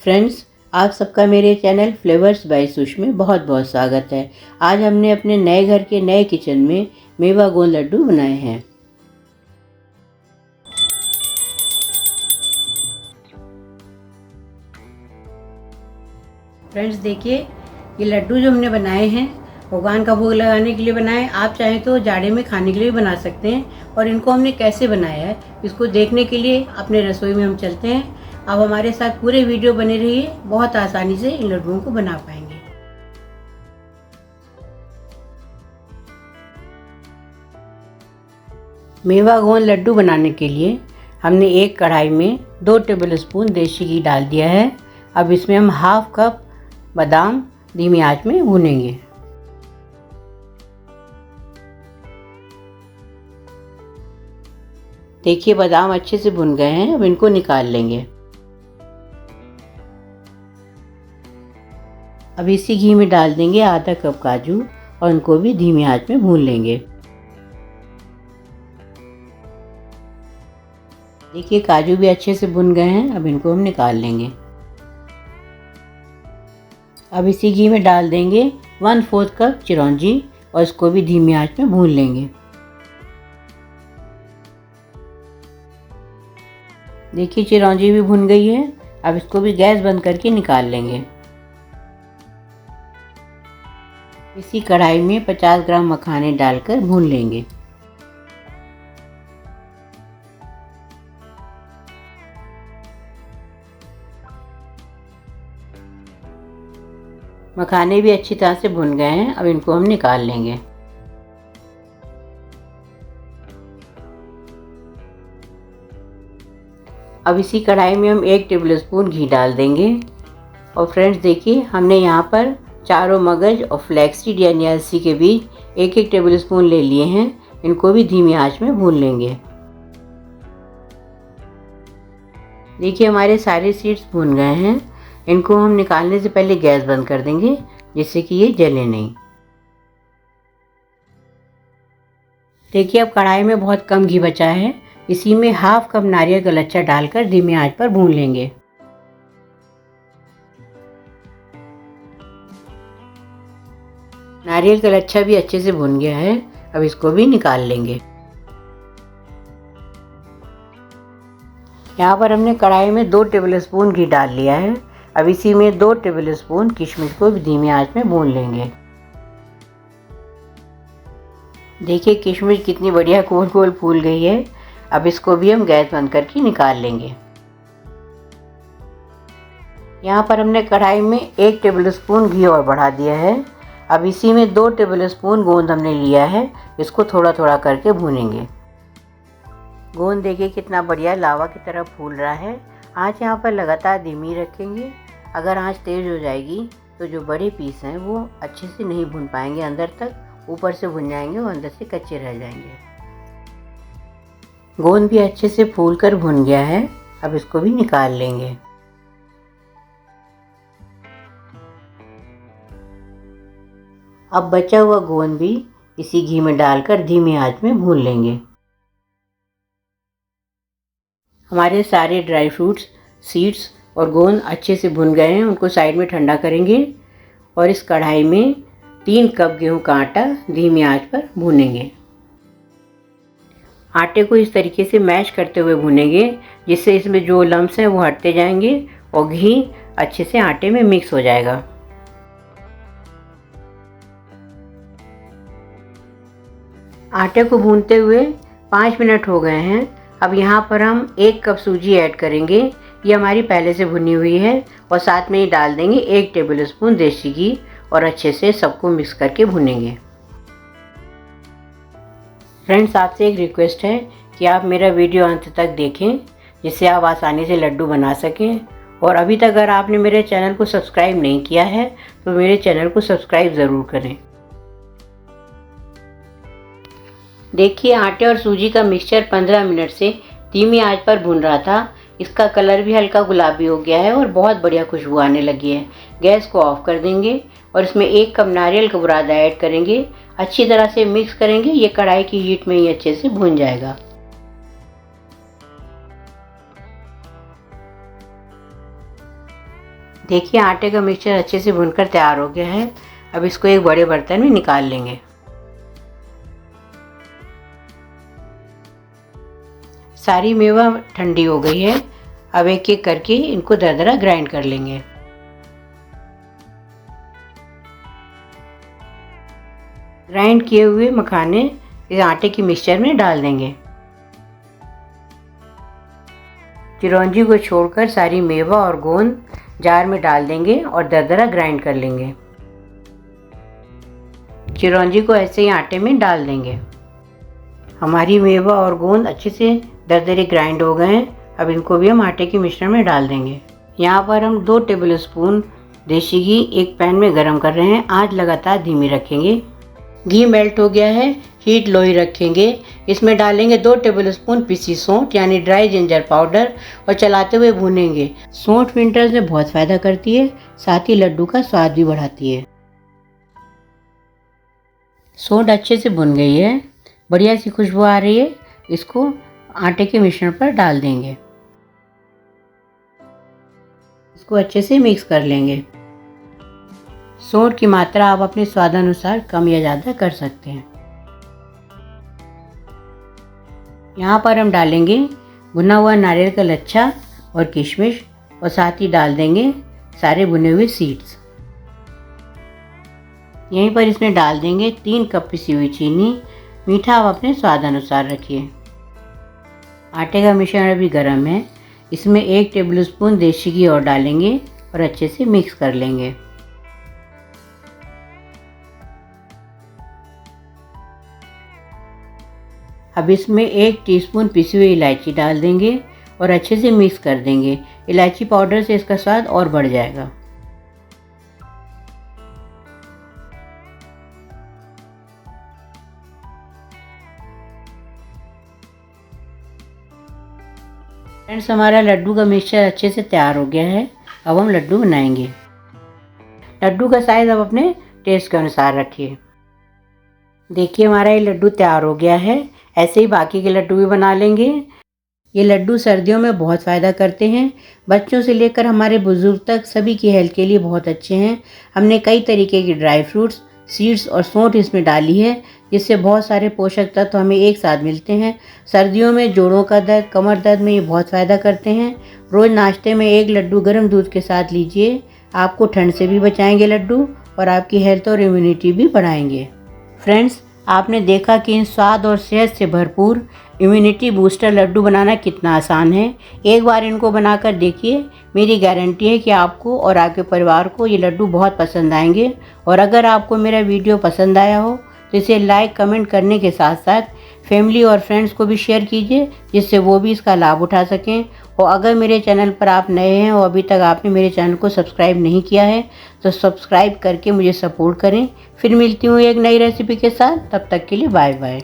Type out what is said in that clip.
Friends, आप सबका मेरे चैनल फ्लेवर्स बाय सुष में बहुत बहुत स्वागत है। आज हमने अपने नए घर के नए किचन में मेवा गोंद लड्डू बनाए हैं। फ्रेंड्स देखिए, ये लड्डू जो हमने बनाए हैं भगवान का भोग लगाने के लिए बनाए। आप चाहें तो जाड़े में खाने के लिए भी बना सकते हैं। और इनको हमने कैसे बनाया है इसको देखने के लिए अपने रसोई में हम चलते हैं। अब हमारे साथ पूरे वीडियो बने रहिए, बहुत आसानी से इन लड्डुओं को बना पाएंगे। मेवा गोंद लड्डू बनाने के लिए हमने एक कढ़ाई में 2 टेबलस्पून देसी घी डाल दिया है। अब इसमें हम हाफ कप बादाम धीमी आंच में भूनेंगे। देखिए बादाम अच्छे से भुन गए हैं, अब इनको निकाल लेंगे। अब इसी घी में डाल देंगे आधा कप काजू और इनको भी धीमी आंच में भून लेंगे। देखिए काजू भी अच्छे से भुन गए हैं, अब इनको हम निकाल लेंगे। अब इसी घी में डाल देंगे 1/4 कप चिरौंजी और इसको भी धीमी आंच में भून लेंगे। देखिए चिरौंजी भी भुन गई है, अब इसको भी गैस बंद करके निकाल लेंगे। इसी कढ़ाई में 50 ग्राम मखाने डालकर भून लेंगे। मखाने भी अच्छी तरह से भुन गए हैं, अब इनको हम निकाल लेंगे। अब इसी कढ़ाई में हम 1 टेबलस्पून घी डाल देंगे। और फ्रेंड्स देखिए, हमने यहाँ पर चारों मगज और फ्लैक्ससीड यानी अलसी के बीज 1-1 टेबलस्पून ले लिए हैं। इनको भी धीमी आंच में भून लेंगे। देखिए हमारे सारे सीड्स भून गए हैं। इनको हम निकालने से पहले गैस बंद कर देंगे, जिससे कि ये जले नहीं। देखिए अब कढ़ाई में बहुत कम घी बचा है, इसी में हाफ कप नारियल का लच्छा डालकर धीमी आंच पर भून लेंगे। नारियल का लच्छा भी अच्छे से भुन गया है, अब इसको भी निकाल लेंगे। यहाँ पर हमने कढ़ाई में 2 टेबलस्पून घी डाल लिया है। अब इसी में 2 टेबलस्पून किशमिश को भी धीमी आंच में भून लेंगे। देखिए किशमिश कितनी बढ़िया गोल गोल फूल गई है। अब इसको भी हम गैस बंद करके निकाल लेंगे। यहाँ पर हमने कढ़ाई में 1 टेबलस्पून घी और बढ़ा दिया है। अब इसी में 2 टेबलस्पून गोंद हमने लिया है, इसको थोड़ा थोड़ा करके भूनेंगे। गोंद देखिए कितना बढ़िया लावा की तरह फूल रहा है। आंच यहाँ पर लगातार धीमी रखेंगे। अगर आंच तेज़ हो जाएगी तो जो बड़े पीस हैं वो अच्छे से नहीं भून पाएंगे, अंदर तक ऊपर से भुन जाएंगे और अंदर से कच्चे रह जाएंगे। गोंद भी अच्छे से फूल कर भुन गया है, अब इसको भी निकाल लेंगे। अब बचा हुआ गोंद भी इसी घी में डालकर धीमी आंच में भून लेंगे। हमारे सारे ड्राई फ्रूट्स, सीड्स और गोंद अच्छे से भुन गए हैं, उनको साइड में ठंडा करेंगे। और इस कढ़ाई में 3 कप गेहूं का आटा धीमी आंच पर भूनेंगे। आटे को इस तरीके से मैश करते हुए भूनेंगे, जिससे इसमें जो लम्स हैं वो हटते जाएंगे और घी अच्छे से आटे में मिक्स हो जाएगा। आटे को भूनते हुए 5 मिनट हो गए हैं। अब यहाँ पर हम 1 कप सूजी ऐड करेंगे। ये हमारी पहले से भुनी हुई है। और साथ में ही डाल देंगे 1 टेबलस्पून देसी घी और अच्छे से सबको मिक्स करके भूनेंगे। फ्रेंड्स आपसे एक रिक्वेस्ट है कि आप मेरा वीडियो अंत तक देखें, जिससे आप आसानी से लड्डू बना सकें। और अभी तक अगर आपने मेरे चैनल को सब्सक्राइब नहीं किया है तो मेरे चैनल को सब्सक्राइब ज़रूर करें। देखिए आटे और सूजी का मिक्सचर 15 मिनट से धीमी आंच पर भून रहा था। इसका कलर भी हल्का गुलाबी हो गया है और बहुत बढ़िया खुशबू आने लगी है। गैस को ऑफ कर देंगे और इसमें 1 कप नारियल का बुरादा ऐड करेंगे। अच्छी तरह से मिक्स करेंगे, ये कढ़ाई की हीट में ही अच्छे से भून जाएगा। देखिए आटे का मिक्सचर अच्छे से भुनकर तैयार हो गया है। अब इसको एक बड़े बर्तन में निकाल लेंगे। सारी मेवा ठंडी हो गई है। अब एक एक करके इनको दरदरा ग्राइंड कर लेंगे। ग्राइंड किए हुए मखाने इस आटे की मिक्सचर में डाल देंगे। चिरौंजी को छोड़कर सारी मेवा और गोंद जार में डाल देंगे और दरदरा ग्राइंड कर लेंगे। चिरौंजी को ऐसे ही आटे में डाल देंगे। हमारी मेवा और गोंद अच्छे से दरदरे ग्राइंड हो गए हैं। अब इनको भी हम आटे के मिश्रण में डाल देंगे। यहाँ पर हम 2 टेबलस्पून देसी घी एक पैन में गरम कर रहे हैं। आंच लगातार धीमी रखेंगे। घी मेल्ट हो गया है, हीट लो ही रखेंगे। इसमें डालेंगे 2 टेबलस्पून पिसी सौंठ यानी ड्राई जिंजर पाउडर और चलाते हुए भूनेंगे। सौंठ विंटर्स में बहुत फ़ायदा करती है, साथ ही लड्डू का स्वाद भी बढ़ाती है। सौंठ अच्छे से भुन गई है, बढ़िया सी खुशबू आ रही है। इसको आटे के मिश्रण पर डाल देंगे। इसको अच्छे से मिक्स कर लेंगे। सौंठ की मात्रा आप अपने स्वादानुसार कम या ज़्यादा कर सकते हैं। यहाँ पर हम डालेंगे भुना हुआ नारियल का लच्छा और किशमिश और साथ ही डाल देंगे सारे भुने हुए सीड्स। यहीं पर इसमें डाल देंगे 3 कप पिसी हुई चीनी। मीठा आप अपने स्वादानुसार रखिए। आटे का मिश्रण अभी गर्म है। इसमें 1 टेबलस्पून देसी घी और डालेंगे और अच्छे से मिक्स कर लेंगे। अब इसमें 1 टीस्पून पिसी हुई इलायची डाल देंगे और अच्छे से मिक्स कर देंगे। इलायची पाउडर से इसका स्वाद और बढ़ जाएगा। फ्रेंड्स, हमारा लड्डू का मिक्सचर अच्छे से तैयार हो गया है। अब हम लड्डू बनाएंगे। लड्डू का साइज़ आप अपने टेस्ट के अनुसार रखिए। देखिए हमारा ये लड्डू तैयार हो गया है। ऐसे ही बाकी के लड्डू भी बना लेंगे। ये लड्डू सर्दियों में बहुत फ़ायदा करते हैं। बच्चों से लेकर हमारे बुज़ुर्ग तक सभी की हेल्थ के लिए बहुत अच्छे हैं। हमने कई तरीके की ड्राई फ्रूट्स, सीड्स और सौंठ इसमें डाली है, जिससे बहुत सारे पोषक तत्व हमें एक साथ मिलते हैं। सर्दियों में जोड़ों का दर्द, कमर दर्द में ये बहुत फ़ायदा करते हैं। रोज़ नाश्ते में 1 लड्डू गर्म दूध के साथ लीजिए। आपको ठंड से भी बचाएंगे लड्डू और आपकी हेल्थ और इम्यूनिटी भी बढ़ाएंगे। फ्रेंड्स, आपने देखा कि इन स्वाद और सेहत से भरपूर इम्यूनिटी बूस्टर लड्डू बनाना कितना आसान है। एक बार इनको बनाकर देखिए। मेरी गारंटी है कि आपको और आपके परिवार को ये लड्डू बहुत पसंद आएंगे। और अगर आपको मेरा वीडियो पसंद आया हो तो इसे लाइक, कमेंट करने के साथ साथ फैमिली और फ्रेंड्स को भी शेयर कीजिए, जिससे वो भी इसका लाभ उठा सकें। और अगर मेरे चैनल पर आप नए हैं और अभी तक आपने मेरे चैनल को सब्सक्राइब नहीं किया है तो सब्सक्राइब करके मुझे सपोर्ट करें। फिर मिलती हूँ एक नई रेसिपी के साथ। तब तक के लिए बाय बाय।